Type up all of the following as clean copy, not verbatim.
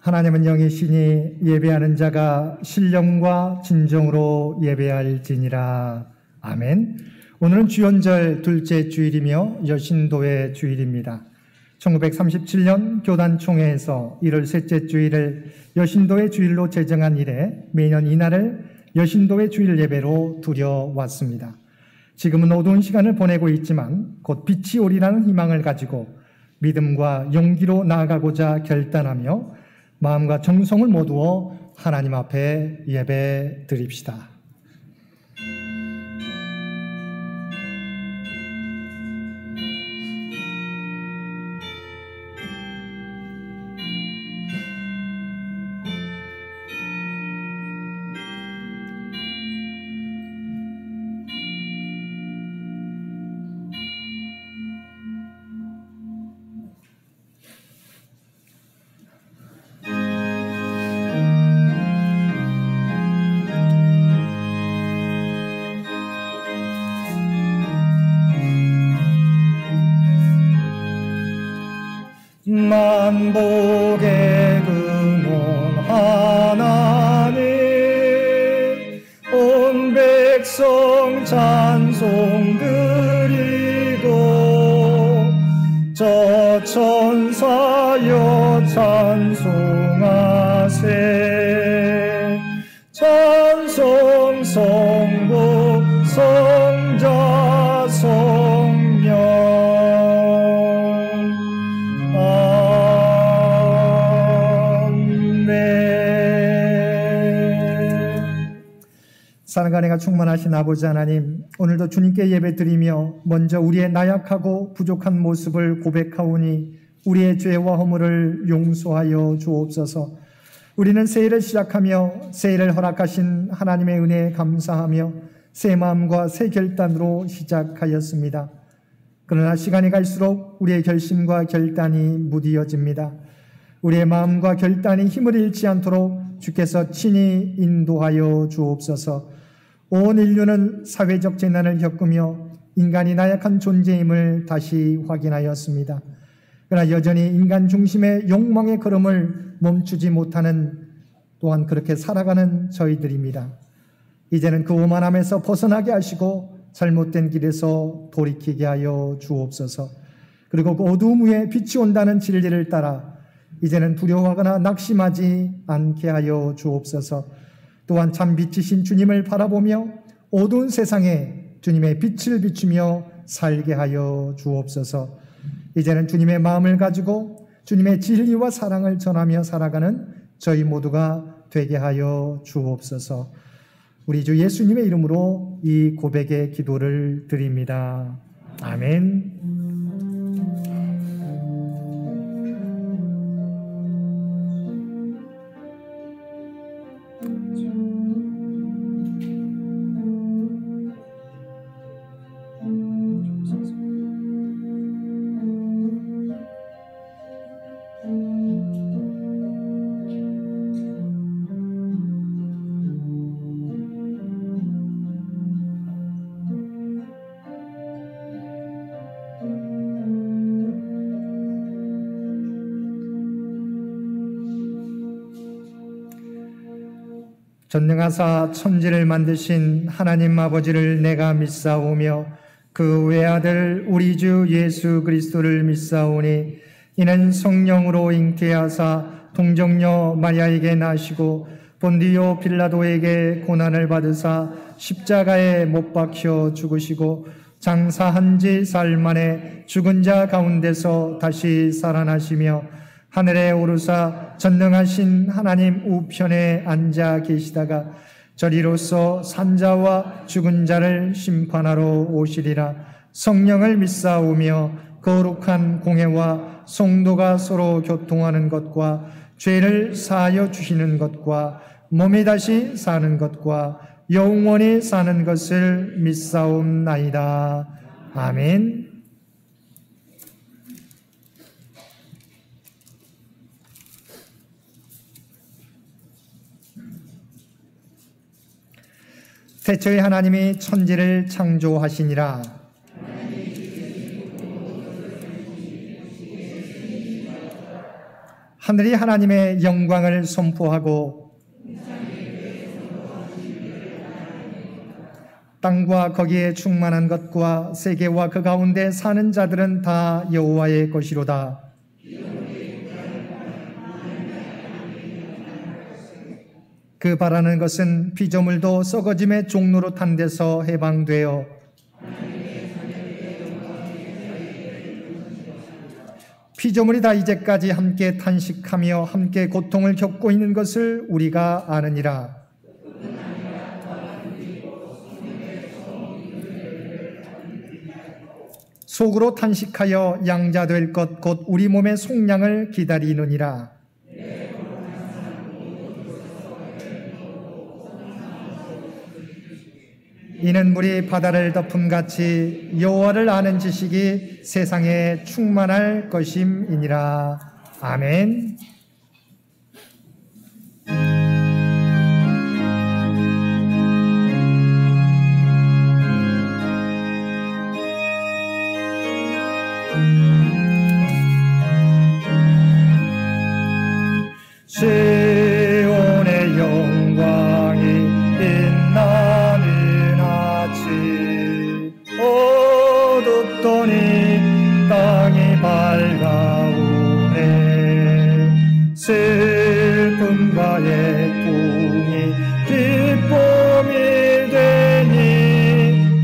하나님은 영이시니 예배하는 자가 신령과 진정으로 예배할지니라. 아멘. 오늘은 주연절 둘째 주일이며 여신도의 주일입니다. 1937년 교단총회에서 1월 셋째 주일을 여신도의 주일로 제정한 이래 매년 이날을 여신도의 주일 예배로 드려왔습니다. 지금은 어두운 시간을 보내고 있지만 곧 빛이 오리라는 희망을 가지고 믿음과 용기로 나아가고자 결단하며 마음과 정성을 모두어 하나님 앞에 예배 드립시다. 만복의 근원 하나님, 온 백성 찬송 드리고 저 천사여 찬송하세. 찬송 성부 성자 성령. 사랑과 은혜가 충만하신 아버지 하나님, 오늘도 주님께 예배드리며 먼저 우리의 나약하고 부족한 모습을 고백하오니 우리의 죄와 허물을 용서하여 주옵소서. 우리는 새해를 시작하며 새해를 허락하신 하나님의 은혜에 감사하며 새 마음과 새 결단으로 시작하였습니다. 그러나 시간이 갈수록 우리의 결심과 결단이 무디어집니다. 우리의 마음과 결단이 힘을 잃지 않도록 주께서 친히 인도하여 주옵소서. 온 인류는 사회적 재난을 겪으며 인간이 나약한 존재임을 다시 확인하였습니다. 그러나 여전히 인간 중심의 욕망의 걸음을 멈추지 못하는, 또한 그렇게 살아가는 저희들입니다. 이제는 그 오만함에서 벗어나게 하시고 잘못된 길에서 돌이키게 하여 주옵소서. 그리고 그 어두움 위에 빛이 온다는 진리를 따라 이제는 두려워하거나 낙심하지 않게 하여 주옵소서. 또한 참 빛이신 주님을 바라보며 어두운 세상에 주님의 빛을 비추며 살게 하여 주옵소서. 이제는 주님의 마음을 가지고 주님의 진리와 사랑을 전하며 살아가는 저희 모두가 되게 하여 주옵소서. 우리 주 예수님의 이름으로 이 고백의 기도를 드립니다. 아멘. 전능하사 천지를 만드신 하나님 아버지를 내가 믿사오며 그 외아들 우리 주 예수 그리스도를 믿사오니 이는 성령으로 잉태하사 동정녀 마리아에게 나시고 본디오 빌라도에게 고난을 받으사 십자가에 못 박혀 죽으시고 장사한 지 사흘 만에 죽은 자 가운데서 다시 살아나시며 하늘에 오르사 전능하신 하나님 우편에 앉아 계시다가 저리로서 산자와 죽은 자를 심판하러 오시리라. 성령을 믿사오며 거룩한 공회와 성도가 서로 교통하는 것과 죄를 사하여 주시는 것과 몸이 다시 사는 것과 영원히 사는 것을 믿사옵나이다. 아멘. 태초에 하나님이 천지를 창조하시니라. 하늘이 하나님의 영광을 선포하고 땅과 거기에 충만한 것과 세계와 그 가운데 사는 자들은 다 여호와의 것이로다. 그 바라는 것은 피조물도 썩어짐의 종로로 탄 데서 해방되어 피조물이 다 이제까지 함께 탄식하며 함께 고통을 겪고 있는 것을 우리가 아느니라. 속으로 탄식하여 양자될 것 곧 우리 몸의 속량을 기다리느니라. 이는 물이 바다를 덮음같이 여호와를 아는 지식이 세상에 충만할 것임이니라. 아멘. 시온의 영광이 빛나는 아침, 어둡더니 땅이 밝아오네. 슬픔과 애통이 기쁨이 되니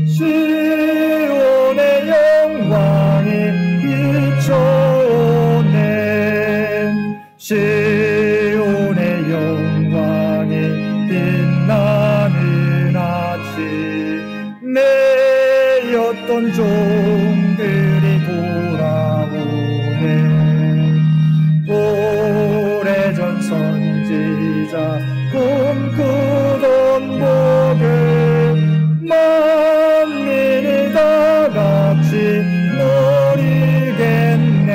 시온의 영광이 비춰오네. 시온의 영광이 빛나는 아침, 매였던 종들이 돌아오네. 오래전 선지자 꿈꾸던 복을 만민이 다 같이 누리겠네.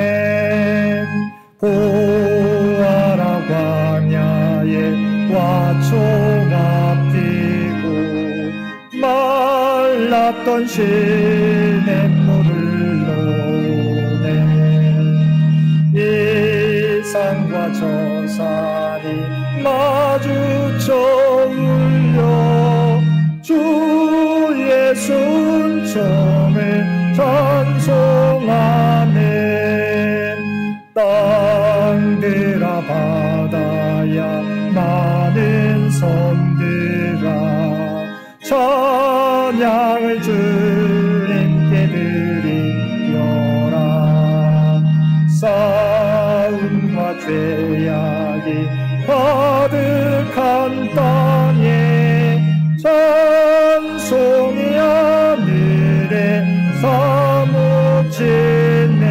보아라 광야에 화초가 피고 말랐던 시냇물을 노네. 이 산과 저 산이 마주쳐 울려 주 예수 은총을 찬송하네. 땅들아 바다야 많은 섬들아 찬양을 주님께 드리려라. 싸움과 죄악이 가득한 땅에 찬송이 하늘에 사무치네.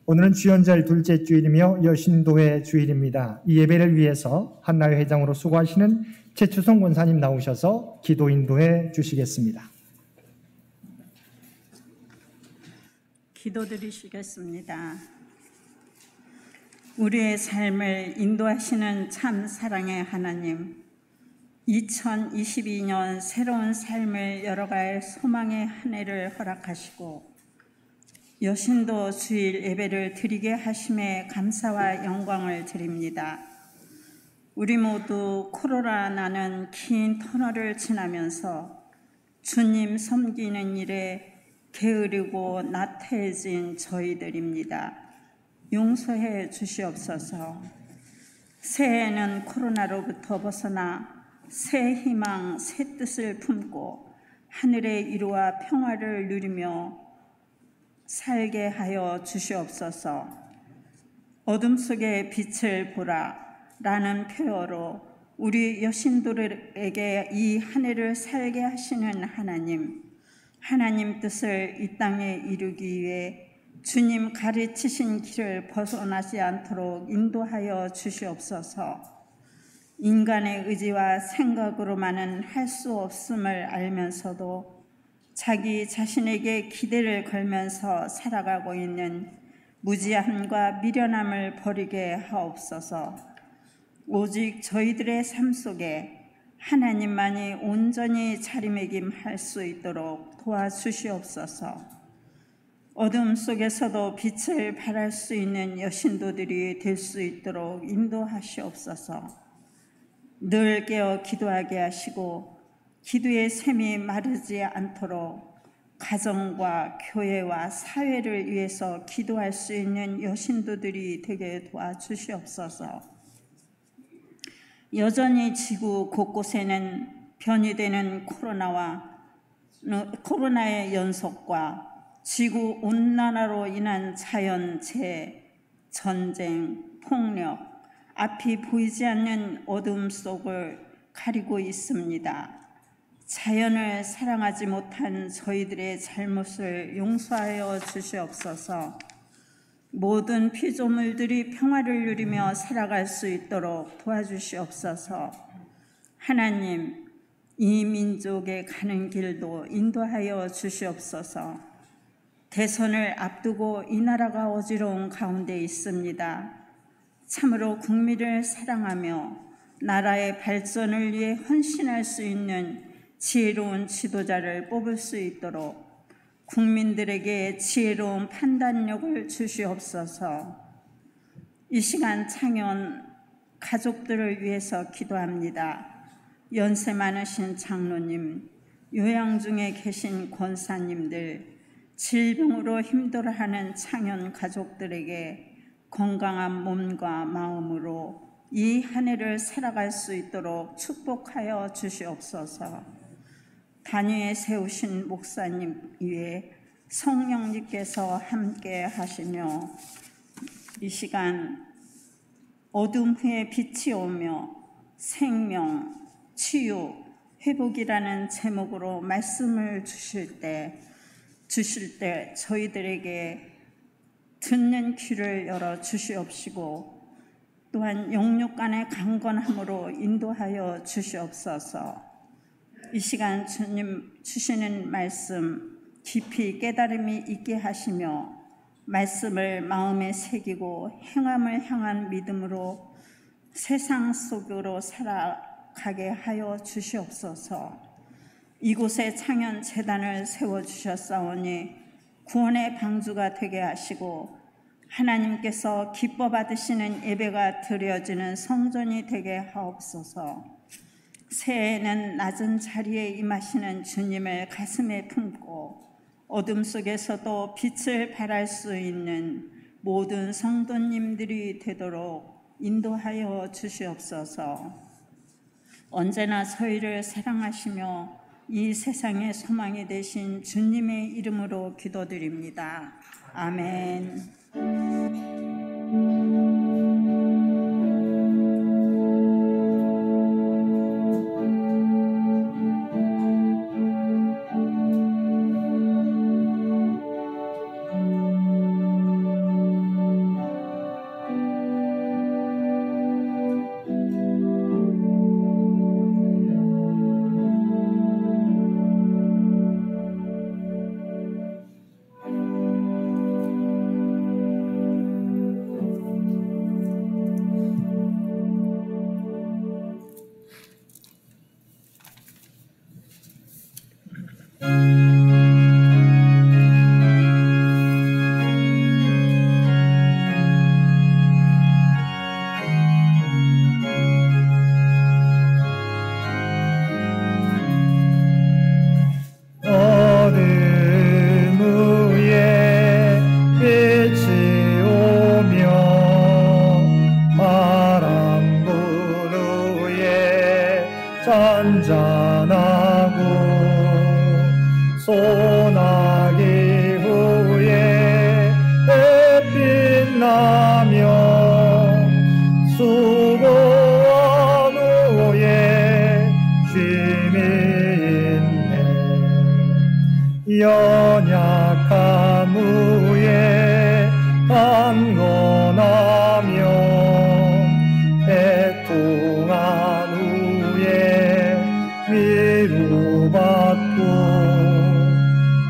오늘은 주연절 둘째 주일이며 여신도의 주일입니다. 이 예배를 위해서 한나회 회장으로 수고하시는 최추성 권사님 나오셔서 기도 인도해 주시겠습니다. 기도드리시겠습니다. 우리의 삶을 인도하시는 참 사랑의 하나님, 2022년 새로운 삶을 열어갈 소망의 한 해를 허락하시고 여신도 주일 예배를 드리게 하심에 감사와 영광을 드립니다. 우리 모두 코로나라는 긴 터널을 지나면서 주님 섬기는 일에 게으르고 나태해진 저희들입니다. 용서해 주시옵소서. 새해에는 코로나로부터 벗어나 새 희망, 새 뜻을 품고 하늘의 이루와 평화를 누리며 살게 하여 주시옵소서. 어둠 속에 빛을 보라 라는 표어로 우리 여신들에게 이 한 해를 살게 하시는 하나님, 하나님 뜻을 이 땅에 이루기 위해 주님 가르치신 길을 벗어나지 않도록 인도하여 주시옵소서. 인간의 의지와 생각으로만은 할 수 없음을 알면서도 자기 자신에게 기대를 걸면서 살아가고 있는 무지함과 미련함을 버리게 하옵소서. 오직 저희들의 삶 속에 하나님만이 온전히 자리매김할 수 있도록 도와주시옵소서. 어둠 속에서도 빛을 발할 수 있는 여신도들이 될 수 있도록 인도하시옵소서. 늘 깨어 기도하게 하시고 기도의 샘이 마르지 않도록 가정과 교회와 사회를 위해서 기도할 수 있는 여신도들이 되게 도와주시옵소서. 여전히 지구 곳곳에는 변이되는 코로나의 연속과 지구 온난화로 인한 자연재해, 전쟁, 폭력, 앞이 보이지 않는 어둠 속을 가리고 있습니다. 자연을 사랑하지 못한 저희들의 잘못을 용서하여 주시옵소서. 모든 피조물들이 평화를 누리며 살아갈 수 있도록 도와주시옵소서. 하나님, 이 민족에 가는 길도 인도하여 주시옵소서. 대선을 앞두고 이 나라가 어지러운 가운데 있습니다. 참으로 국민을 사랑하며 나라의 발전을 위해 헌신할 수 있는 지혜로운 지도자를 뽑을 수 있도록 국민들에게 지혜로운 판단력을 주시옵소서. 이 시간 창현 가족들을 위해서 기도합니다. 연세 많으신 장로님, 요양 중에 계신 권사님들, 질병으로 힘들어하는 창현 가족들에게 건강한 몸과 마음으로 이 한 해를 살아갈 수 있도록 축복하여 주시옵소서. 단위에 세우신 목사님 위에 성령님께서 함께 하시며 이 시간 어둠 후에 빛이 오며 생명, 치유, 회복이라는 제목으로 말씀을 주실 때 저희들에게 듣는 귀를 열어 주시옵시고 또한 영육 간의 강건함으로 인도하여 주시옵소서. 이 시간 주님 주시는 말씀 깊이 깨달음이 있게 하시며 말씀을 마음에 새기고 행함을 향한 믿음으로 세상 속으로 살아가게 하여 주시옵소서. 이곳에 창현 재단을 세워주셨사오니 구원의 방주가 되게 하시고 하나님께서 기뻐 받으시는 예배가 드려지는 성전이 되게 하옵소서. 새해에는 낮은 자리에 임하시는 주님을 가슴에 품고 어둠 속에서도 빛을 발할 수 있는 모든 성도님들이 되도록 인도하여 주시옵소서. 언제나 저희를 사랑하시며 이 세상의 소망이 되신 주님의 이름으로 기도드립니다. 아멘. 소나기 후에 햇빛 나며 수고한 후에 쉼이 있네. 연약함 후에 강건하며 애통한 후에 위로받고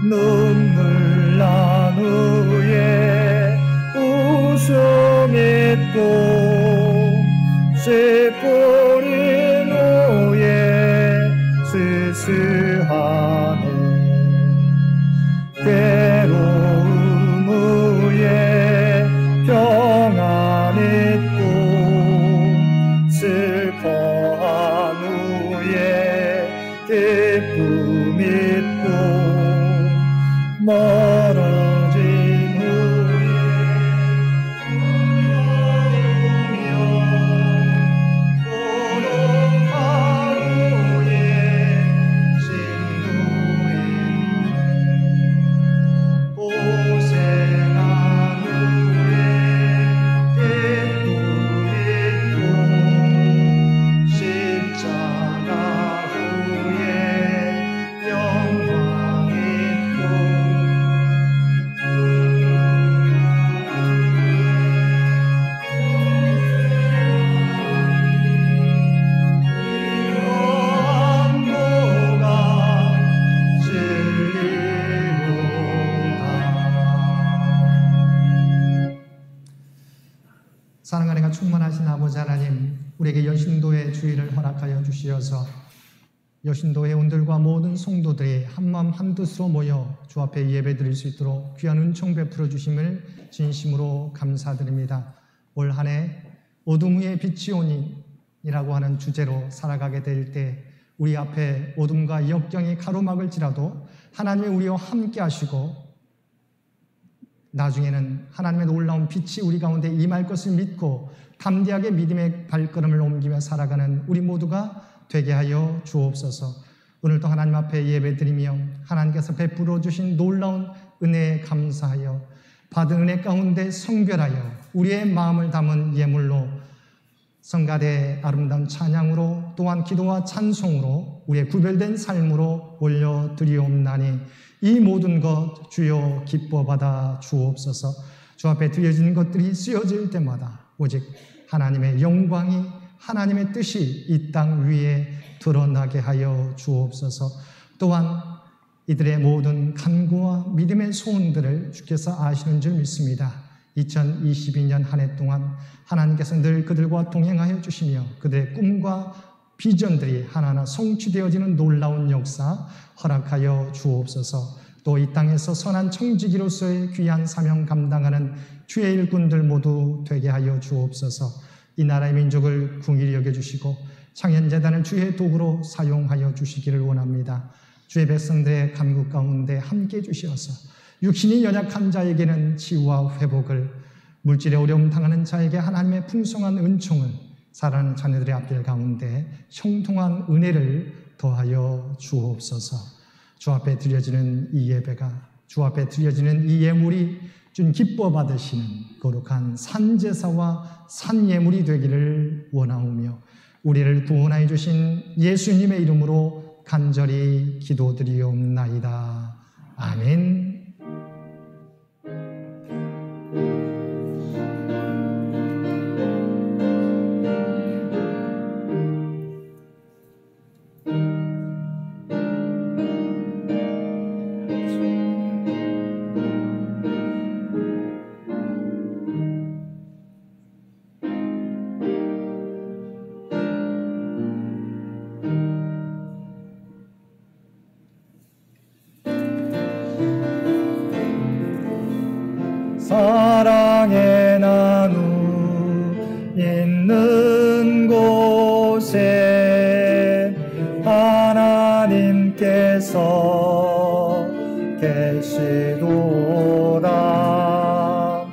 눈물 난 후에 웃음 있고 씨 뿌린 후에 수하네. 괴로움 후에 평안 있고 슬퍼한 후에 기쁨 있고 멀어진 후에 고독한 후에 진노에 고생한 후에 기쁨 있고 십자가 후에 영광 있고 이러한 도가 진리로다. 사랑하는 가 충만하신 아버지 하나님, 우리에게 여신도의 주일을 허락하여 주시어서 여신도 회원들과 모든 성도들이 한마음 한뜻으로 모여 주 앞에 예배드릴 수 있도록 귀한 은총 베풀어 주심을 진심으로 감사드립니다. 올 한 해 어둠 위에 빛이 오니라고 하는 주제로 살아가게 될 때 우리 앞에 어둠과 역경이 가로막을지라도 하나님이 우리와 함께 하시고 나중에는 하나님의 놀라운 빛이 우리 가운데 임할 것을 믿고 담대하게 믿음의 발걸음을 옮기며 살아가는 우리 모두가 되게 하여 주옵소서. 오늘도 하나님 앞에 예배드리며 하나님께서 베풀어 주신 놀라운 은혜에 감사하여 받은 은혜 가운데 성별하여 우리의 마음을 담은 예물로 성가대 아름다운 찬양으로 또한 기도와 찬송으로 우리의 구별된 삶으로 올려드리옵나니 이 모든 것 주여 기뻐 받아 주옵소서. 주 앞에 드려지는 것들이 쓰여질 때마다 오직 하나님의 영광이 하나님의 뜻이 이 땅 위에 드러나게 하여 주옵소서. 또한 이들의 모든 간구와 믿음의 소원들을 주께서 아시는 줄 믿습니다. 2022년 한 해 동안 하나님께서 늘 그들과 동행하여 주시며 그들의 꿈과 비전들이 하나하나 성취되어지는 놀라운 역사 허락하여 주옵소서. 또 이 땅에서 선한 청지기로서의 귀한 사명 감당하는 주의 일꾼들 모두 되게 하여 주옵소서. 이 나라의 민족을 긍휼히 여겨주시고 창현재단을 주의 도구로 사용하여 주시기를 원합니다. 주의 백성들의 간구 가운데 함께 해주시어서 육신이 연약한 자에게는 치유와 회복을, 물질의 어려움 당하는 자에게 하나님의 풍성한 은총을, 사랑하는 자녀들의 앞길 가운데 형통한 은혜를 더하여 주옵소서. 주 앞에 드려지는 이 예배가, 주 앞에 드려지는 이 예물이 주님 기뻐 받으시는 거룩한 산제사와 산예물이 되기를 원하오며 우리를 구원하여 주신 예수님의 이름으로 간절히 기도드리옵나이다. 아멘. 사랑의 나누 있는 곳에 하나님께서 계시도다.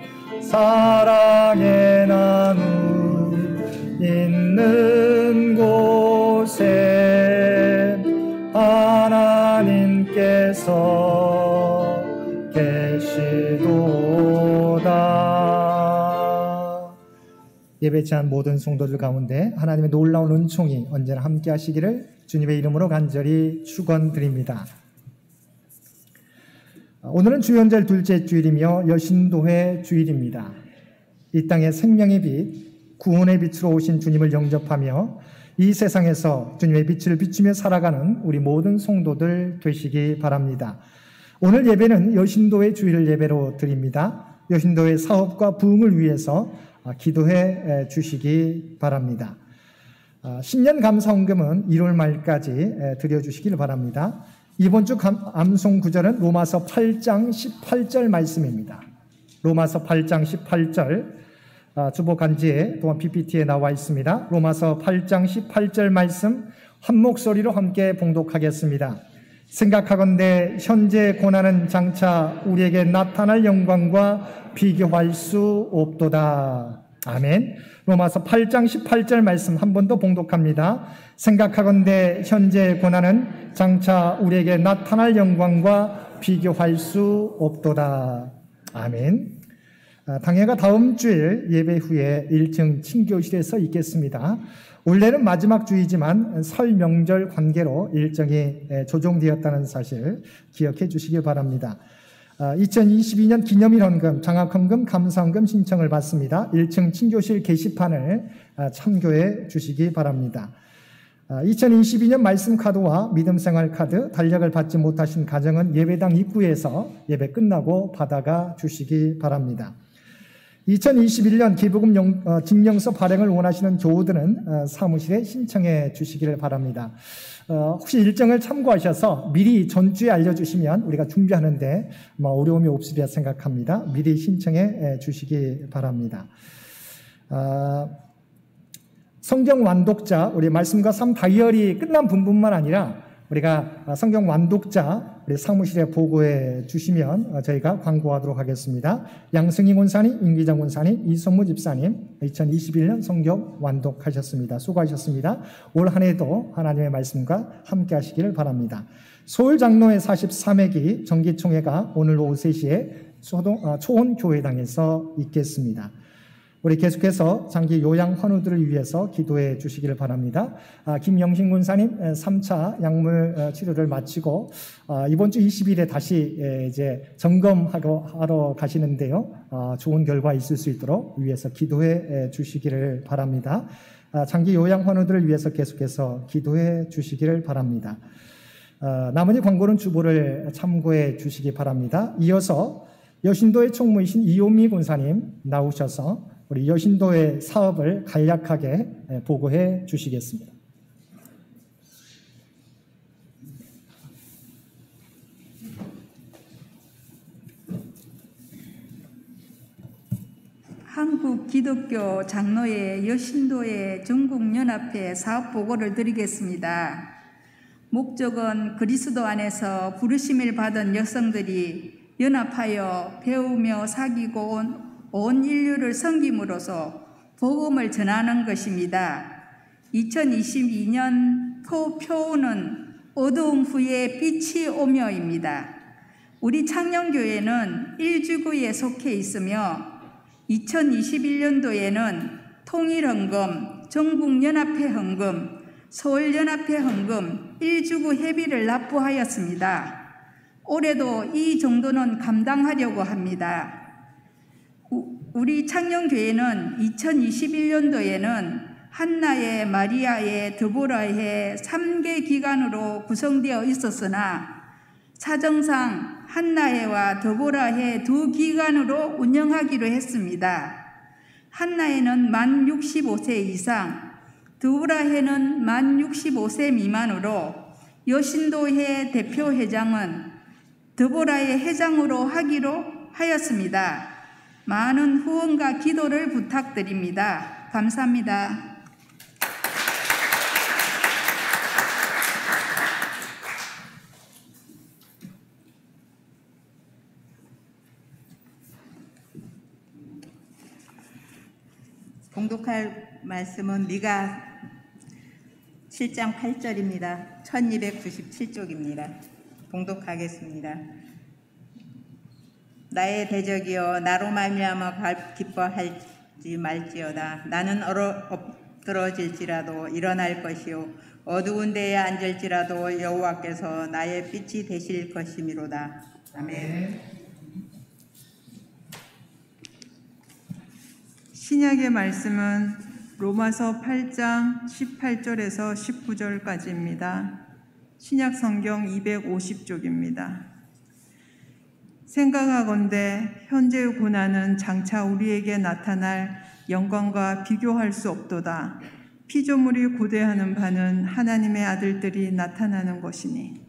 사랑의 나누 있는 곳에 하나님께서 계시도다. 예배치 한 모든 성도들 가운데 하나님의 놀라운 은총이 언제나 함께 하시기를 주님의 이름으로 간절히 축원드립니다. 오늘은 주연절 둘째 주일이며 여신도회 주일입니다. 이 땅의 생명의 빛, 구원의 빛으로 오신 주님을 영접하며 이 세상에서 주님의 빛을 비추며 살아가는 우리 모든 성도들 되시기 바랍니다. 오늘 예배는 여신도회 주일을 예배로 드립니다. 여신도회 사업과 부흥을 위해서 기도해 주시기 바랍니다. 신년 감사헌금은 1월 말까지 드려주시길 바랍니다. 이번 주 암송 구절은 로마서 8장 18절 말씀입니다. 로마서 8장 18절 주보 간지에 또한 PPT에 나와 있습니다. 로마서 8장 18절 말씀 한 목소리로 함께 봉독하겠습니다. 생각하건대 현재 고난은 장차 우리에게 나타날 영광과 비교할 수 없도다. 아멘. 로마서 8장 18절 말씀 한 번 더 봉독합니다. 생각하건대 현재 고난은 장차 우리에게 나타날 영광과 비교할 수 없도다. 아멘. 당회가 다음 주일 예배 후에 1층 친교실에서 있겠습니다. 원래는 마지막 주이지만 설 명절 관계로 일정이 조정되었다는 사실 기억해 주시기 바랍니다. 2022년 기념일 헌금, 장학헌금, 감사헌금 신청을 받습니다. 1층 친교실 게시판을 참고해 주시기 바랍니다. 2022년 말씀 카드와 믿음 생활 카드, 달력을 받지 못하신 가정은 예배당 입구에서 예배 끝나고 받아가 주시기 바랍니다. 2021년 기부금 증명서 발행을 원하시는 교우들은 사무실에 신청해 주시기를 바랍니다. 혹시 일정을 참고하셔서 미리 전주에 알려주시면 우리가 준비하는데 어려움이 없으리라 생각합니다. 미리 신청해 주시기 바랍니다. 성경 완독자, 우리 말씀과 삶 다이어리 끝난 분뿐만 아니라 우리가 성경 완독자 우리 사무실에 보고해 주시면 저희가 광고하도록 하겠습니다. 양승희 권사님, 임기정 권사님, 이성무 집사님 2021년 성경 완독하셨습니다. 수고하셨습니다. 올 한 해도 하나님의 말씀과 함께 하시기를 바랍니다. 서울 장로회 43회기 정기총회가 오늘 오후 3시에 초원교회당에서 있겠습니다. 우리 계속해서 장기 요양 환우들을 위해서 기도해 주시기를 바랍니다. 김영신 군사님 3차 약물 치료를 마치고 이번 주 20일에 다시 이제 점검하러 가시는데요. 좋은 결과 있을 수 있도록 위해서 기도해 주시기를 바랍니다. 장기 요양 환우들을 위해서 계속해서 기도해 주시기를 바랍니다. 나머지 광고는 주보를 참고해 주시기 바랍니다. 이어서 여신도의 총무이신 이호미 군사님 나오셔서 우리 여신도의 사업을 간략하게 보고해 주시겠습니다. 한국 기독교 장로회 여신도의 전국연합회 사업 보고를 드리겠습니다. 목적은 그리스도 안에서 부르심을 받은 여성들이 연합하여 배우며 사귀고 온 인류를 섬김으로써 복음을 전하는 것입니다. 2022년 표어는 어두움 후에 빛이 오며입니다. 우리 창녕교회는 1주구에 속해 있으며 2021년도에는 통일헌금, 전국연합회 헌금, 서울연합회 헌금 1주구 회비를 납부하였습니다. 올해도 이 정도는 감당하려고 합니다. 우리 창녕교회는 2021년도에는 한나의, 마리아의, 드보라의 3개 기관으로 구성되어 있었으나 사정상 한나회와 드보라회 2기관으로 운영하기로 했습니다. 한나회는 만 65세 이상, 드보라회는 만 65세 미만으로 여신도회 대표회장은 드보라의 회장으로 하기로 하였습니다. 많은 후원과 기도를 부탁드립니다. 감사합니다. 봉독할 말씀은 미가 7장 8절입니다. 1297쪽입니다. 봉독하겠습니다. 나의 대적이여 나로 말미암아 기뻐하지 말지어다. 나는 엎드러질지라도 일어날 것이요 어두운 데에 앉을지라도 여호와께서 나의 빛이 되실 것이미로다. 아멘. 신약의 말씀은 로마서 8장 18절에서 19절까지입니다. 신약 성경 250쪽입니다. 생각하건대 현재의 고난은 장차 우리에게 나타날 영광과 비교할 수 없도다. 피조물이 고대하는 바는 하나님의 아들들이 나타나는 것이니.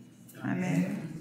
아멘.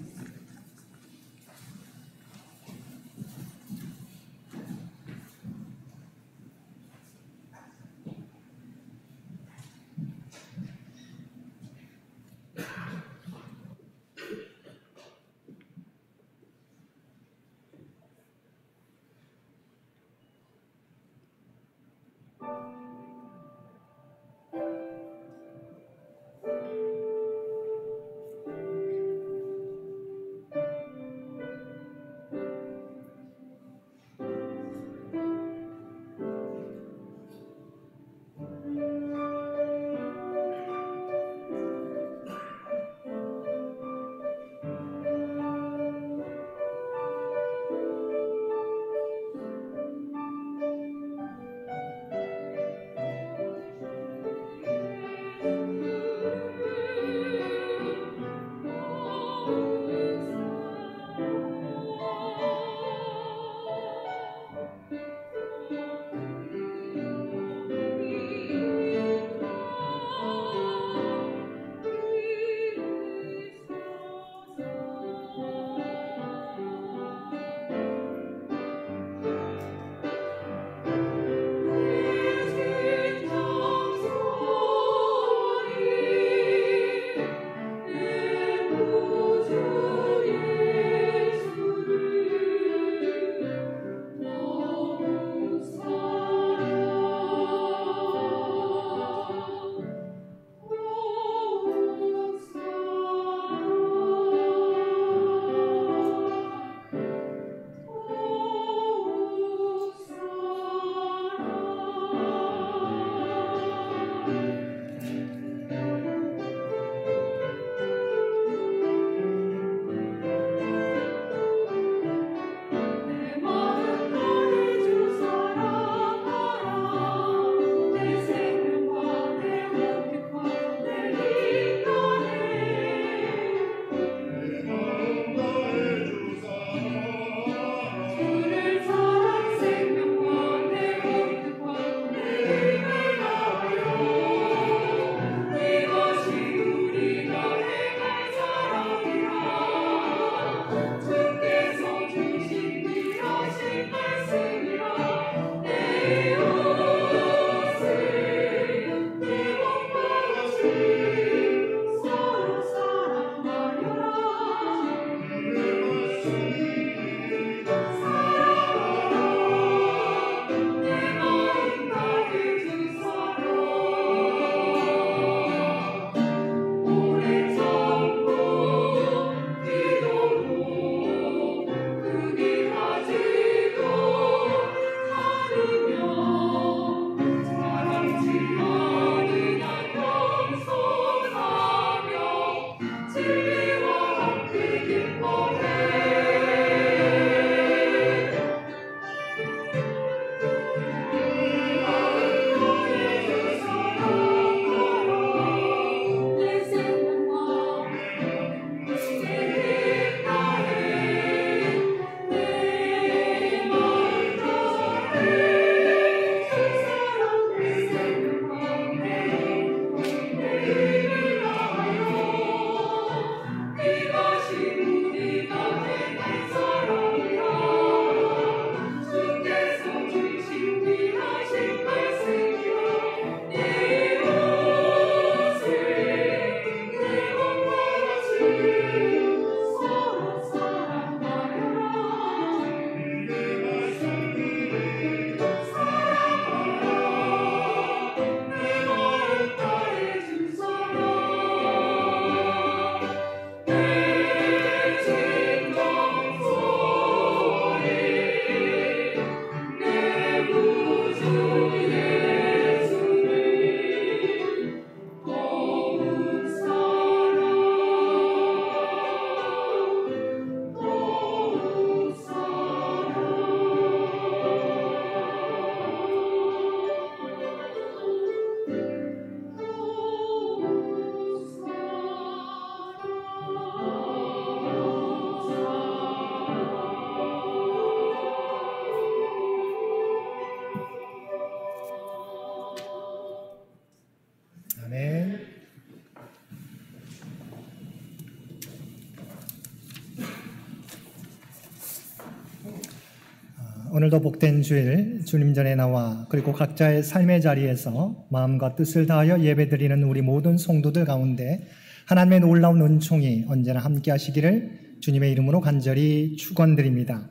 오늘도 복된 주일 주님 전에 나와 그리고 각자의 삶의 자리에서 마음과 뜻을 다하여 예배드리는 우리 모든 성도들 가운데 하나님의 놀라운 은총이 언제나 함께 하시기를 주님의 이름으로 간절히 축원드립니다.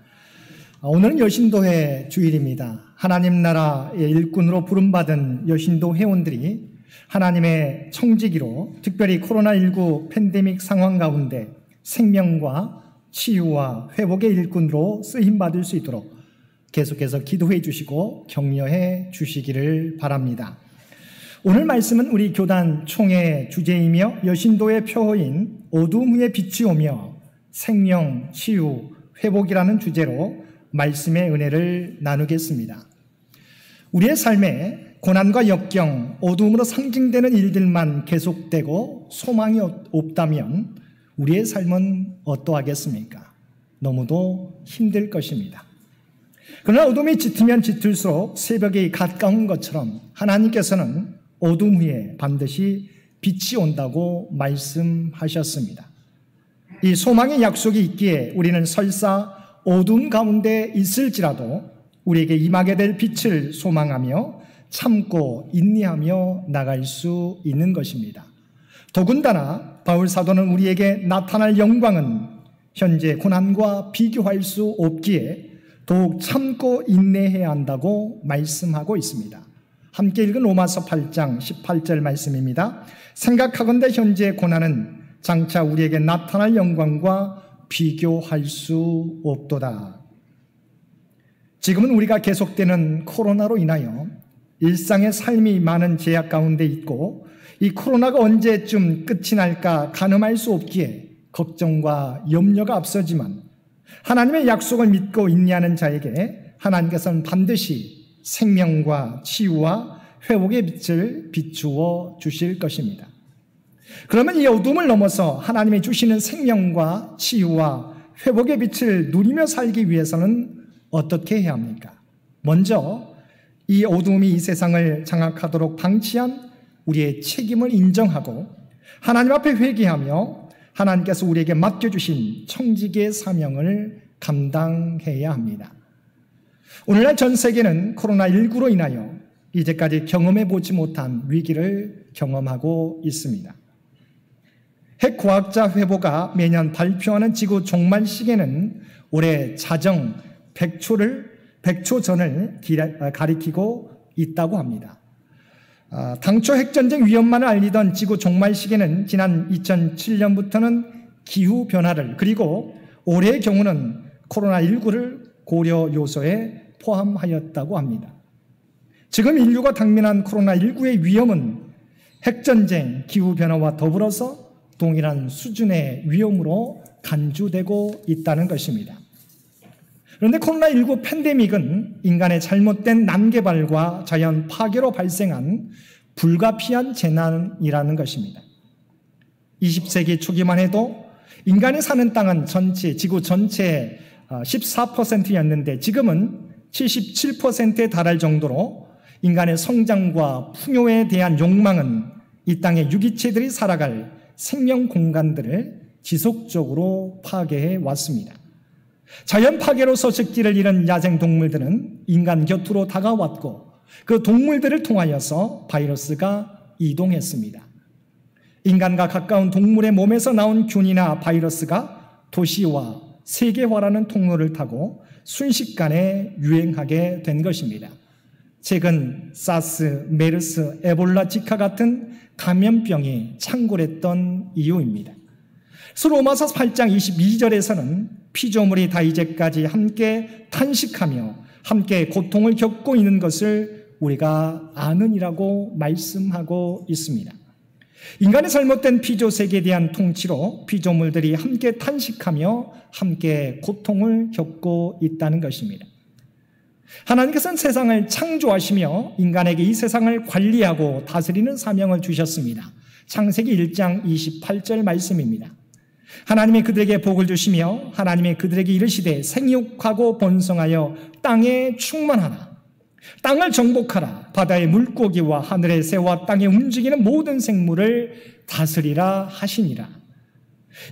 오늘은 여신도회 주일입니다. 하나님 나라의 일꾼으로 부름받은 여신도 회원들이 하나님의 청지기로 특별히 코로나19 팬데믹 상황 가운데 생명과 치유와 회복의 일꾼으로 쓰임받을 수 있도록 계속해서 기도해 주시고 격려해 주시기를 바랍니다. 오늘 말씀은 우리 교단 총회 주제이며 여신도의 표어인 어둠 후에 빛이 오며 생명, 치유, 회복이라는 주제로 말씀의 은혜를 나누겠습니다. 우리의 삶에 고난과 역경, 어둠으로 상징되는 일들만 계속되고 소망이 없다면 우리의 삶은 어떠하겠습니까? 너무도 힘들 것입니다. 그러나 어둠이 짙으면 짙을수록 새벽이 가까운 것처럼 하나님께서는 어둠 후에 반드시 빛이 온다고 말씀하셨습니다. 이 소망의 약속이 있기에 우리는 설사 어둠 가운데 있을지라도 우리에게 임하게 될 빛을 소망하며 참고 인내하며 나갈 수 있는 것입니다. 더군다나 바울 사도는 우리에게 나타날 영광은 현재 고난과 비교할 수 없기에 더욱 참고 인내해야 한다고 말씀하고 있습니다. 함께 읽은 로마서 8장 18절 말씀입니다. 생각하건대 현재 고난은 장차 우리에게 나타날 영광과 비교할 수 없도다. 지금은 우리가 계속되는 코로나로 인하여 일상의 삶이 많은 제약 가운데 있고 이 코로나가 언제쯤 끝이 날까 가늠할 수 없기에 걱정과 염려가 앞서지만 하나님의 약속을 믿고 인내하는 자에게 하나님께서는 반드시 생명과 치유와 회복의 빛을 비추어 주실 것입니다. 그러면 이 어둠을 넘어서 하나님이 주시는 생명과 치유와 회복의 빛을 누리며 살기 위해서는 어떻게 해야 합니까? 먼저 이 어둠이 이 세상을 장악하도록 방치한 우리의 책임을 인정하고 하나님 앞에 회개하며 하나님께서 우리에게 맡겨주신 청지기의 사명을 감당해야 합니다. 오늘날 전 세계는 코로나19로 인하여 이제까지 경험해보지 못한 위기를 경험하고 있습니다. 핵과학자 회보가 매년 발표하는 지구 종말 시계는 올해 자정 100초 전을 가리키고 있다고 합니다. 당초 핵전쟁 위험만을 알리던 지구 종말 시계는 지난 2007년부터는 기후변화를 그리고 올해의 경우는 코로나19를 고려 요소에 포함하였다고 합니다. 지금 인류가 당면한 코로나19의 위험은 핵전쟁, 기후변화와 더불어서 동일한 수준의 위험으로 간주되고 있다는 것입니다. 그런데 코로나19 팬데믹은 인간의 잘못된 난개발과 자연 파괴로 발생한 불가피한 재난이라는 것입니다. 20세기 초기만 해도 인간이 사는 땅은 지구 전체의 14%였는데 지금은 77%에 달할 정도로 인간의 성장과 풍요에 대한 욕망은 이 땅의 유기체들이 살아갈 생명 공간들을 지속적으로 파괴해 왔습니다. 자연 파괴로 서식지를 잃은 야생 동물들은 인간 곁으로 다가왔고 그 동물들을 통하여서 바이러스가 이동했습니다. 인간과 가까운 동물의 몸에서 나온 균이나 바이러스가 도시와 세계화라는 통로를 타고 순식간에 유행하게 된 것입니다. 최근 사스, 메르스, 에볼라, 지카 같은 감염병이 창궐했던 이유입니다. 로마서 8장 22절에서는 피조물이 다 이제까지 함께 탄식하며 함께 고통을 겪고 있는 것을 우리가 아느니라고 말씀하고 있습니다. 인간의 잘못된 피조세계에 대한 통치로 피조물들이 함께 탄식하며 함께 고통을 겪고 있다는 것입니다. 하나님께서는 세상을 창조하시며 인간에게 이 세상을 관리하고 다스리는 사명을 주셨습니다. 창세기 1장 28절 말씀입니다. 하나님이 그들에게 복을 주시며 하나님이 그들에게 이르시되 생육하고 번성하여 땅에 충만하라. 땅을 정복하라. 바다의 물고기와 하늘의 새와 땅에 움직이는 모든 생물을 다스리라 하시니라.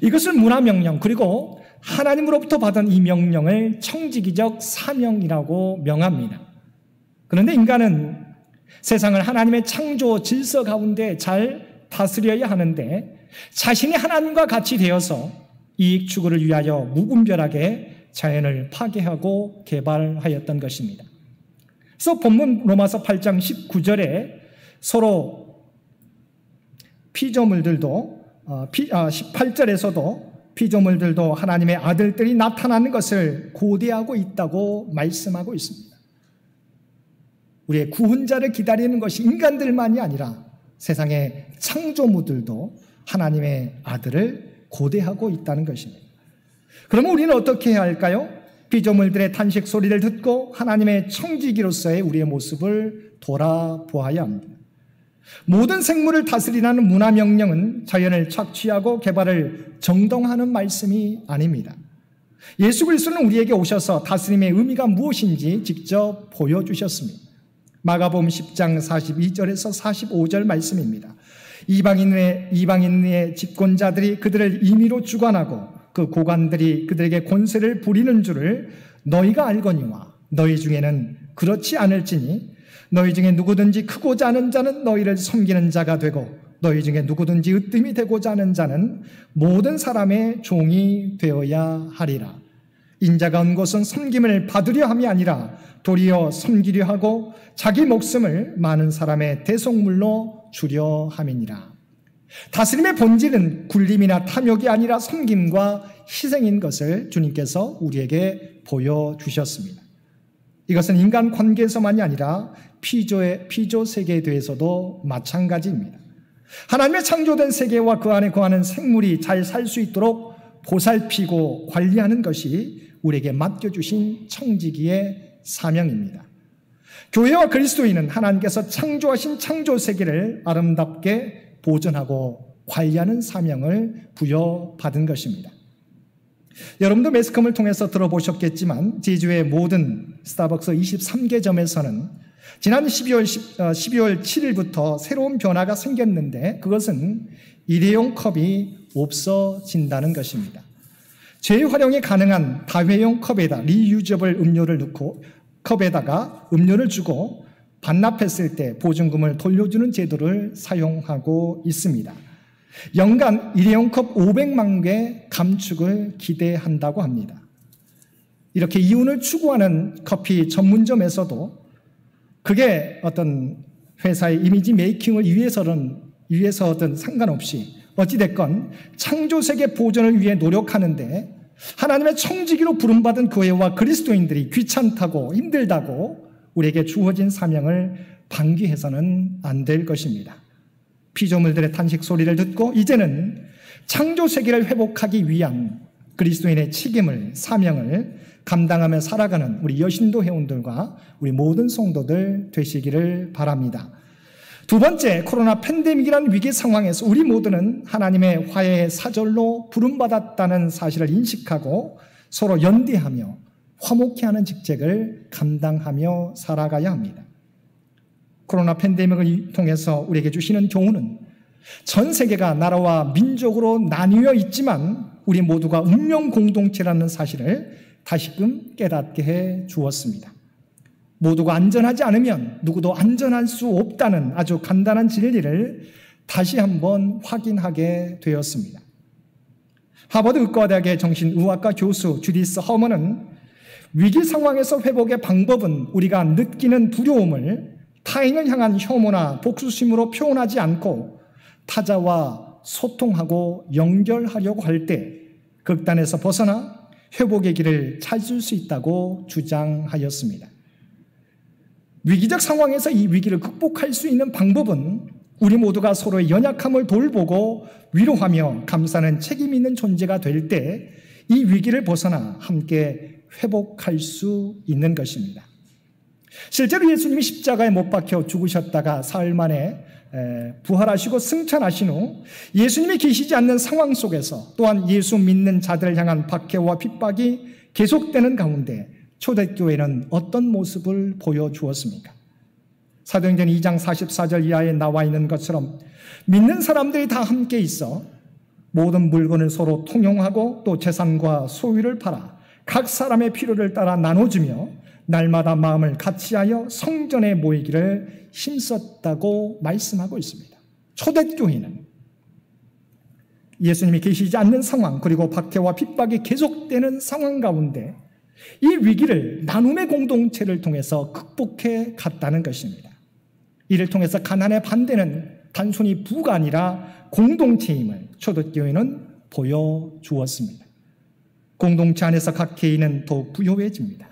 이것을 문화명령 그리고 하나님으로부터 받은 이 명령을 청지기적 사명이라고 명합니다. 그런데 인간은 세상을 하나님의 창조 질서 가운데 잘 다스려야 하는데 자신이 하나님과 같이 되어서 이익 추구를 위하여 무분별하게 자연을 파괴하고 개발하였던 것입니다. 그래서 본문 로마서 8장 19절에 서로 피조물들도 18절에서도 피조물들도 하나님의 아들들이 나타나는 것을 고대하고 있다고 말씀하고 있습니다. 우리의 구원자를 기다리는 것이 인간들만이 아니라 세상의 창조물들도 하나님의 아들을 고대하고 있다는 것입니다. 그러면 우리는 어떻게 해야 할까요? 피조물들의 탄식 소리를 듣고 하나님의 청지기로서의 우리의 모습을 돌아보아야 합니다. 모든 생물을 다스리라는 문화명령은 자연을 착취하고 개발을 정당화하는 말씀이 아닙니다. 예수 그리스도는 우리에게 오셔서 다스림의 의미가 무엇인지 직접 보여주셨습니다. 마가복음 10장 42절에서 45절 말씀입니다. 이방인의 집권자들이 그들을 임의로 주관하고 그 고관들이 그들에게 권세를 부리는 줄을 너희가 알거니와 너희 중에는 그렇지 않을지니 너희 중에 누구든지 크고자 하는 자는 너희를 섬기는 자가 되고 너희 중에 누구든지 으뜸이 되고자 하는 자는 모든 사람의 종이 되어야 하리라. 인자가 온 것은 섬김을 받으려 함이 아니라 도리어 섬기려 하고 자기 목숨을 많은 사람의 대속물로 주려 함이니라. 다스림의 본질은 굴림이나 탐욕이 아니라 섬김과 희생인 것을 주님께서 우리에게 보여주셨습니다. 이것은 인간 관계에서만이 아니라 피조 세계에 대해서도 마찬가지입니다. 하나님의 창조된 세계와 그 안에 거하는 생물이 잘 살 수 있도록 보살피고 관리하는 것이 우리에게 맡겨주신 청지기의 사명입니다. 교회와 그리스도인은 하나님께서 창조하신 창조 세계를 아름답게 보존하고 관리하는 사명을 부여받은 것입니다. 여러분도 매스컴을 통해서 들어보셨겠지만 제주의 모든 스타벅스 23개점에서는 지난 12월 7일부터 새로운 변화가 생겼는데 그것은 일회용 컵이 없어진다는 것입니다. 재활용이 가능한 다회용 컵에다 리유저블 음료를 넣고 컵에다가 음료를 주고 반납했을 때 보증금을 돌려주는 제도를 사용하고 있습니다. 연간 일회용 컵 500만 개 감축을 기대한다고 합니다. 이렇게 이윤을 추구하는 커피 전문점에서도 그게 어떤 회사의 이미지 메이킹을 위해서든 상관없이 어찌됐건 창조세계 보존을 위해 노력하는데 하나님의 청지기로 부름받은 교회와 그리스도인들이 귀찮다고 힘들다고 우리에게 주어진 사명을 방기해서는 안 될 것입니다. 피조물들의 탄식 소리를 듣고 이제는 창조세계를 회복하기 위한 그리스도인의 책임을, 사명을 감당하며 살아가는 우리 여신도 회원들과 우리 모든 성도들 되시기를 바랍니다. 두 번째, 코로나 팬데믹이라는 위기 상황에서 우리 모두는 하나님의 화해의 사절로 부름받았다는 사실을 인식하고 서로 연대하며 화목케 하는 직책을 감당하며 살아가야 합니다. 코로나 팬데믹을 통해서 우리에게 주시는 교훈은 전 세계가 나라와 민족으로 나뉘어 있지만 우리 모두가 운명 공동체라는 사실을 다시금 깨닫게 해 주었습니다. 모두가 안전하지 않으면 누구도 안전할 수 없다는 아주 간단한 진리를 다시 한번 확인하게 되었습니다. 하버드 의과대학의 정신의학과 교수 주디스 허먼은 위기 상황에서 회복의 방법은 우리가 느끼는 두려움을 타인을 향한 혐오나 복수심으로 표현하지 않고 타자와 소통하고 연결하려고 할 때 극단에서 벗어나 회복의 길을 찾을 수 있다고 주장하였습니다. 위기적 상황에서 이 위기를 극복할 수 있는 방법은 우리 모두가 서로의 연약함을 돌보고 위로하며 감싸는 책임 있는 존재가 될 때 이 위기를 벗어나 함께 회복할 수 있는 것입니다. 실제로 예수님이 십자가에 못 박혀 죽으셨다가 사흘 만에 부활하시고 승천하신 후 예수님이 계시지 않는 상황 속에서 또한 예수 믿는 자들을 향한 박해와 핍박이 계속되는 가운데 초대교회는 어떤 모습을 보여주었습니까? 사도행전 2장 44절 이하에 나와 있는 것처럼 믿는 사람들이 다 함께 있어 모든 물건을 서로 통용하고 또 재산과 소유를 팔아 각 사람의 필요를 따라 나눠주며 날마다 마음을 같이하여 성전에 모이기를 힘썼다고 말씀하고 있습니다. 초대교회는 예수님이 계시지 않는 상황, 그리고 박해와 핍박이 계속되는 상황 가운데 이 위기를 나눔의 공동체를 통해서 극복해 갔다는 것입니다. 이를 통해서 가난의 반대는 단순히 부가 아니라 공동체임을 초대교회는 보여주었습니다. 공동체 안에서 각 개인은 더욱 부유해집니다.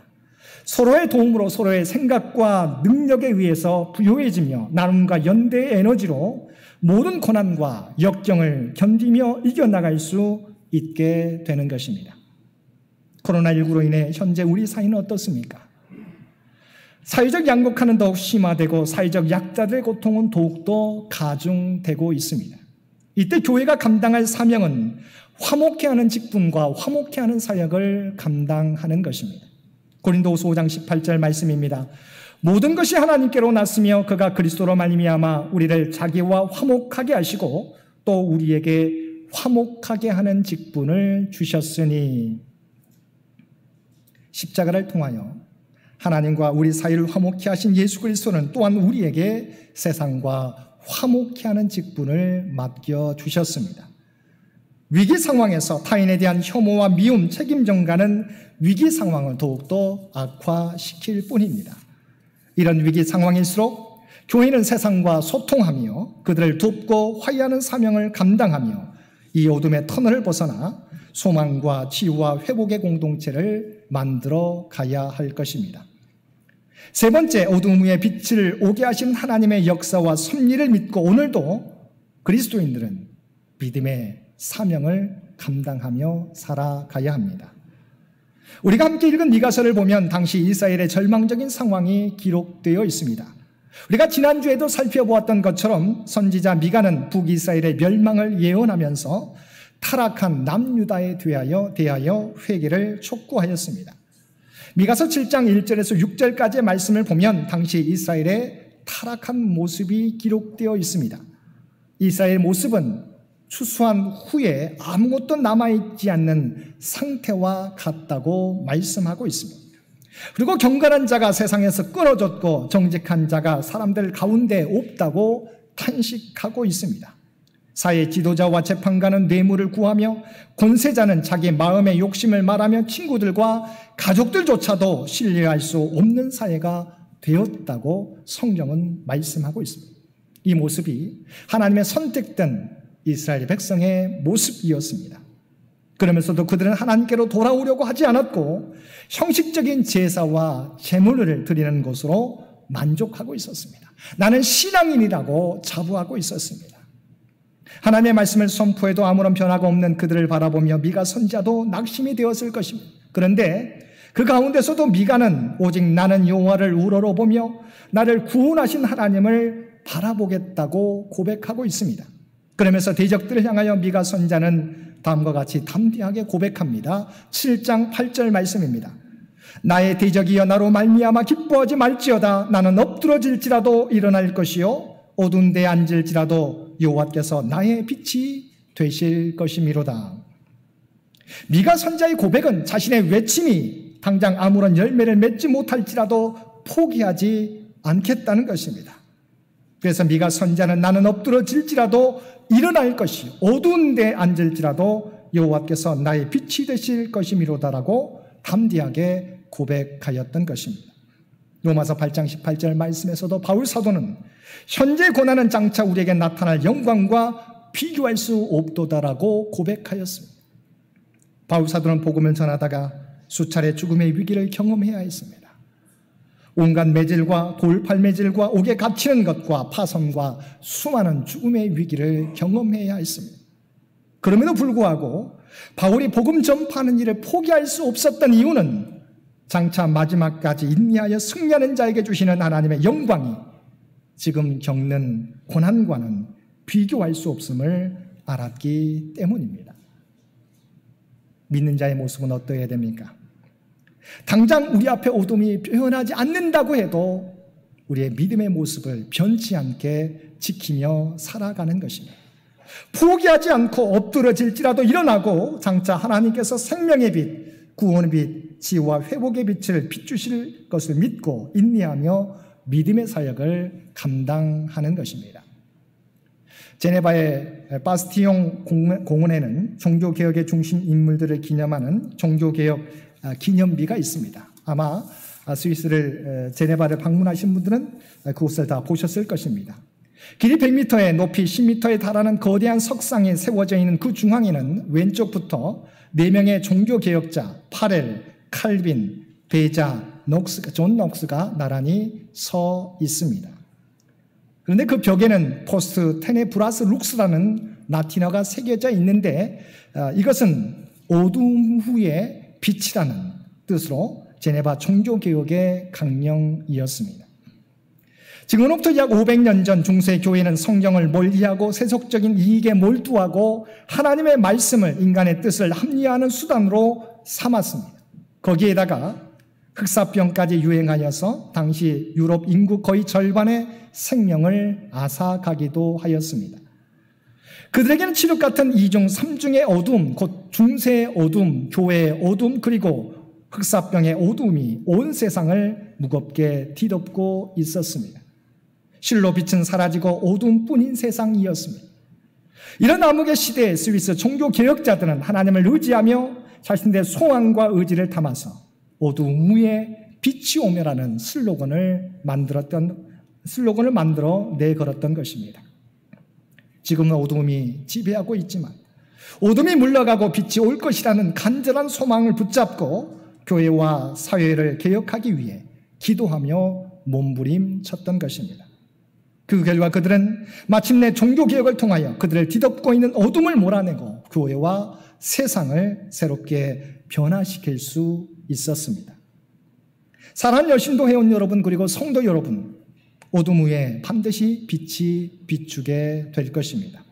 서로의 도움으로 서로의 생각과 능력에 의해서 부유해지며 나눔과 연대의 에너지로 모든 고난과 역경을 견디며 이겨나갈 수 있게 되는 것입니다. 코로나19로 인해 현재 우리 사회는 어떻습니까? 사회적 양극화는 더욱 심화되고 사회적 약자들의 고통은 더욱더 가중되고 있습니다. 이때 교회가 감당할 사명은 화목케 하는 직분과 화목케 하는 사역을 감당하는 것입니다. 고린도후서 5장 18절 말씀입니다. 모든 것이 하나님께로 났으며 그가 그리스도로 말미암아 우리를 자기와 화목하게 하시고 또 우리에게 화목하게 하는 직분을 주셨으니, 십자가를 통하여 하나님과 우리 사이를 화목케 하신 예수 그리스도는 또한 우리에게 세상과 화목케 하는 직분을 맡겨주셨습니다. 위기 상황에서 타인에 대한 혐오와 미움, 책임 전가는 위기 상황을 더욱더 악화시킬 뿐입니다. 이런 위기 상황일수록 교회는 세상과 소통하며 그들을 돕고 화해하는 사명을 감당하며 이 어둠의 터널을 벗어나 소망과 치유와 회복의 공동체를 만들어 가야 할 것입니다. 세 번째, 어둠 위에 빛을 오게 하신 하나님의 역사와 섭리를 믿고 오늘도 그리스도인들은 믿음의 사명을 감당하며 살아가야 합니다. 우리가 함께 읽은 미가서를 보면 당시 이스라엘의 절망적인 상황이 기록되어 있습니다. 우리가 지난주에도 살펴보았던 것처럼 선지자 미가는 북이스라엘의 멸망을 예언하면서 타락한 남유다에 대하여 회개를 촉구하였습니다. 미가서 7장 1절에서 6절까지의 말씀을 보면 당시 이스라엘의 타락한 모습이 기록되어 있습니다. 이스라엘의 모습은 추수한 후에 아무것도 남아있지 않는 상태와 같다고 말씀하고 있습니다. 그리고 경건한 자가 세상에서 끊어졌고 정직한 자가 사람들 가운데 없다고 탄식하고 있습니다. 사회 지도자와 재판관은 뇌물을 구하며 권세자는 자기 마음의 욕심을 말하며 친구들과 가족들조차도 신뢰할 수 없는 사회가 되었다고 성경은 말씀하고 있습니다. 이 모습이 하나님의 선택된 이스라엘 백성의 모습이었습니다. 그러면서도 그들은 하나님께로 돌아오려고 하지 않았고 형식적인 제사와 제물을 드리는 것으로 만족하고 있었습니다. 나는 신앙인이라고 자부하고 있었습니다. 하나님의 말씀을 선포해도 아무런 변화가 없는 그들을 바라보며 미가 선지자도 낙심이 되었을 것입니다. 그런데 그 가운데서도 미가는 오직 나는 여호와를 우러러보며 나를 구원하신 하나님을 바라보겠다고 고백하고 있습니다. 그러면서 대적들을 향하여 미가 선지자는 다음과 같이 담대하게 고백합니다. 7장 8절 말씀입니다. 나의 대적이여 나로 말미암아 기뻐하지 말지어다. 나는 엎드러질지라도 일어날 것이요 어두운 데에 앉을지라도 여호와께서 나의 빛이 되실 것이미로다. 미가 선지자의 고백은 자신의 외침이 당장 아무런 열매를 맺지 못할지라도 포기하지 않겠다는 것입니다. 그래서 미가 선지자는 나는 엎드러질지라도 일어날 것이 어두운 데 앉을지라도 여호와께서 나의 빛이 되실 것이미로다라고 담대하게 고백하였던 것입니다. 로마서 8장 18절 말씀에서도 바울 사도는 현재 고난은 장차 우리에게 나타날 영광과 비교할 수 없도다라고 고백하였습니다. 바울 사도는 복음을 전하다가 수차례 죽음의 위기를 경험해야 했습니다. 온갖 매질과 돌팔매질과 옥에 갇히는 것과 파선과 수많은 죽음의 위기를 경험해야 했습니다. 그럼에도 불구하고 바울이 복음 전파하는 일을 포기할 수 없었던 이유는 장차 마지막까지 인내하여 승리하는 자에게 주시는 하나님의 영광이 지금 겪는 고난과는 비교할 수 없음을 알았기 때문입니다. 믿는 자의 모습은 어떠해야 됩니까? 당장 우리 앞에 어둠이 변하지 않는다고 해도 우리의 믿음의 모습을 변치 않게 지키며 살아가는 것입니다. 포기하지 않고 엎드러질지라도 일어나고 장차 하나님께서 생명의 빛, 구원의 빛, 지혜와 회복의 빛을 비추실 것을 믿고 인내하며 믿음의 사역을 감당하는 것입니다. 제네바의 바스티용 공원에는 종교개혁의 중심 인물들을 기념하는 종교개혁 기념비가 있습니다. 아마 스위스를 제네바를 방문하신 분들은 그곳을 다 보셨을 것입니다. 길이 100m에 높이 10m에 달하는 거대한 석상이 세워져 있는 그 중앙에는 왼쪽부터 4명의 종교개혁자 파렐, 칼빈, 베자, 존 녹스가 나란히 서 있습니다. 그런데 그 벽에는 포스트 테네브라스 룩스라는 라틴어가 새겨져 있는데 이것은 어둠 후의 빛이라는 뜻으로 제네바 종교개혁의 강령이었습니다. 지금으로부터 약 500년 전 중세 교회는 성경을 멀리하고 세속적인 이익에 몰두하고 하나님의 말씀을 인간의 뜻을 합리화하는 수단으로 삼았습니다. 거기에다가 흑사병까지 유행하여서 당시 유럽 인구 거의 절반의 생명을 앗아가기도 하였습니다. 그들에게는 칠흑 같은 2중 3중의 어둠, 곧 중세의 어둠, 교회의 어둠, 그리고 흑사병의 어둠이 온 세상을 무겁게 뒤덮고 있었습니다. 실로 빛은 사라지고 어둠뿐인 세상이었습니다. 이런 암흑의 시대에 스위스 종교개혁자들은 하나님을 의지하며 자신들의 소망과 의지를 담아서 어둠 위에 빛이 오며라는 슬로건을 만들어 내걸었던 것입니다. 지금은 어둠이 지배하고 있지만 어둠이 물러가고 빛이 올 것이라는 간절한 소망을 붙잡고 교회와 사회를 개혁하기 위해 기도하며 몸부림쳤던 것입니다. 그 결과 그들은 마침내 종교개혁을 통하여 그들을 뒤덮고 있는 어둠을 몰아내고 교회와 세상을 새롭게 변화시킬 수 있었습니다. 사랑하는 여신도 회원 여러분, 그리고 성도 여러분, 어둠 위에 반드시 빛이 비추게 될 것입니다.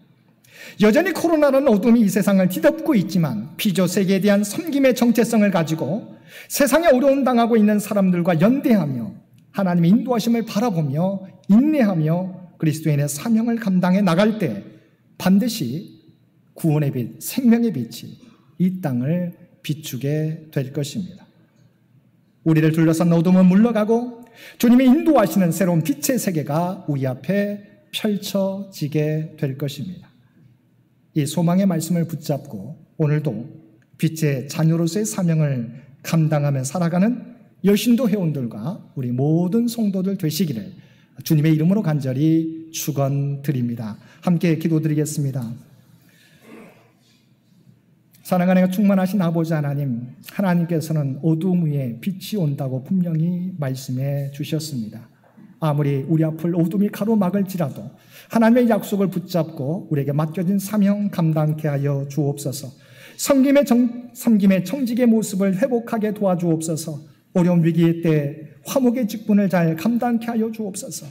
여전히 코로나라는 어둠이 이 세상을 뒤덮고 있지만 피조 세계에 대한 섬김의 정체성을 가지고 세상에 어려움 당하고 있는 사람들과 연대하며 하나님의 인도하심을 바라보며 인내하며 그리스도인의 사명을 감당해 나갈 때 반드시 구원의 빛, 생명의 빛이 이 땅을 비추게 될 것입니다. 우리를 둘러싼 어둠은 물러가고 주님이 인도하시는 새로운 빛의 세계가 우리 앞에 펼쳐지게 될 것입니다. 이 소망의 말씀을 붙잡고 오늘도 빛의 자녀로서의 사명을 감당하며 살아가는 여신도 회원들과 우리 모든 성도들 되시기를 주님의 이름으로 간절히 축원드립니다. 함께 기도드리겠습니다. 사랑하는 충만하신 아버지 하나님, 하나님께서는 어둠 위에 빛이 온다고 분명히 말씀해 주셨습니다. 아무리 우리 앞을 어둠이 가로막을지라도 하나님의 약속을 붙잡고 우리에게 맡겨진 사명 감당케 하여 주옵소서. 섬김의 청직의 모습을 회복하게 도와주옵소서. 어려운 위기의 때 화목의 직분을 잘 감당케 하여 주옵소서.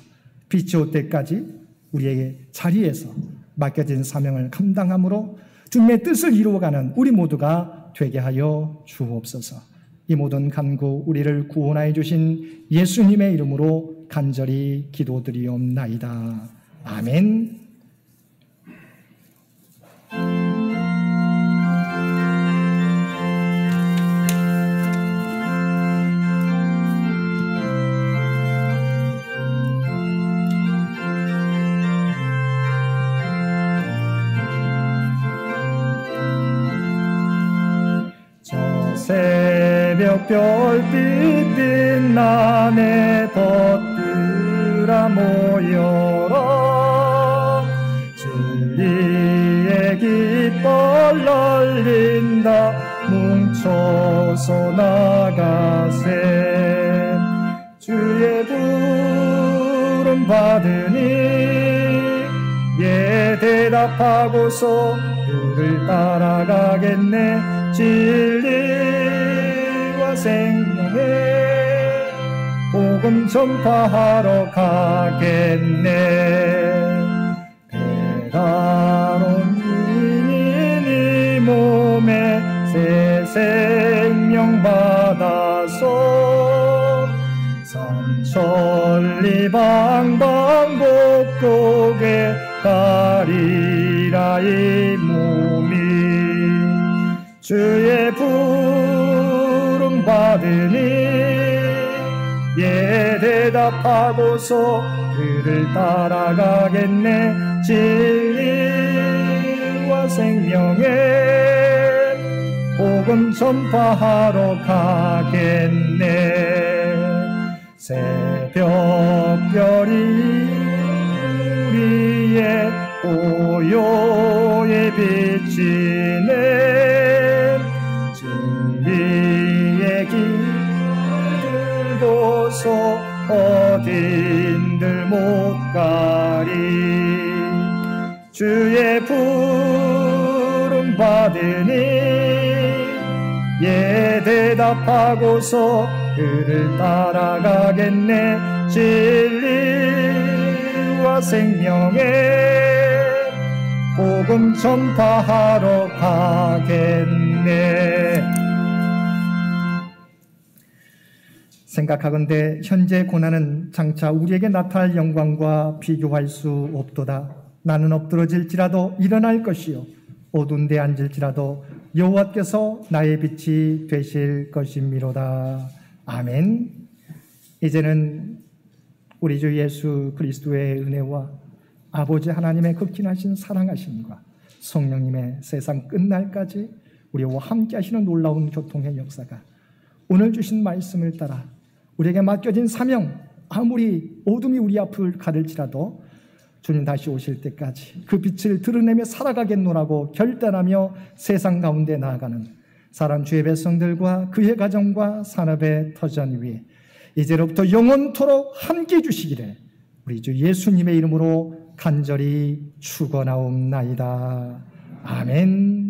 빛이 올 때까지 우리에게 자리에서 맡겨진 사명을 감당함으로 주님의 뜻을 이루어가는 우리 모두가 되게 하여 주옵소서. 이 모든 간구 우리를 구원하여 주신 예수님의 이름으로 간절히 기도드리옵나이다. 아멘. 새벽 별빛 빛나네 벗들아 모여라. 진리의 깃발 날린다 뭉쳐서 나가세. 주의 부름 받으니 예 대답하고서 그를 따라가겠네. 진리와 생명의 복음 전파하러 가겠네. 배다론 주인이 몸에 새 생명 받아서 삼천리 방방곡곡에 가리라 나의 몸이 주의 부름 받으니 예 대답하고서 그를 따라가겠네. 진리와 생명의 복음 전파하러 가겠네. 새벽별이 우리의 보요에 비치네. 진리의 길 들고서 어딘들 못 가리. 주의 부름 받으니 예 대답하고서 그를 따라가겠네. 진리와 생명의 복음 전파하러 가겠네. 생각하건대 현재 고난은 장차 우리에게 나타날 영광과 비교할 수 없도다. 나는 엎드러질지라도 일어날 것이요 어두운 데 앉을지라도 여호와께서 나의 빛이 되실 것이미로다. 아멘. 이제는 우리 주 예수 그리스도의 은혜와 아버지 하나님의 극진하신 사랑하심과 성령님의 세상 끝날까지 우리와 함께 하시는 놀라운 교통의 역사가 오늘 주신 말씀을 따라 우리에게 맡겨진 사명, 아무리 어둠이 우리 앞을 가릴지라도 주님 다시 오실 때까지 그 빛을 드러내며 살아가겠노라고 결단하며 세상 가운데 나아가는 사랑 주의 백성들과 그의 가정과 산업의 터전 위에 이제로부터 영원토록 함께 해주시기를 우리 주 예수님의 이름으로 간절히 축원하옵나이다. 아멘.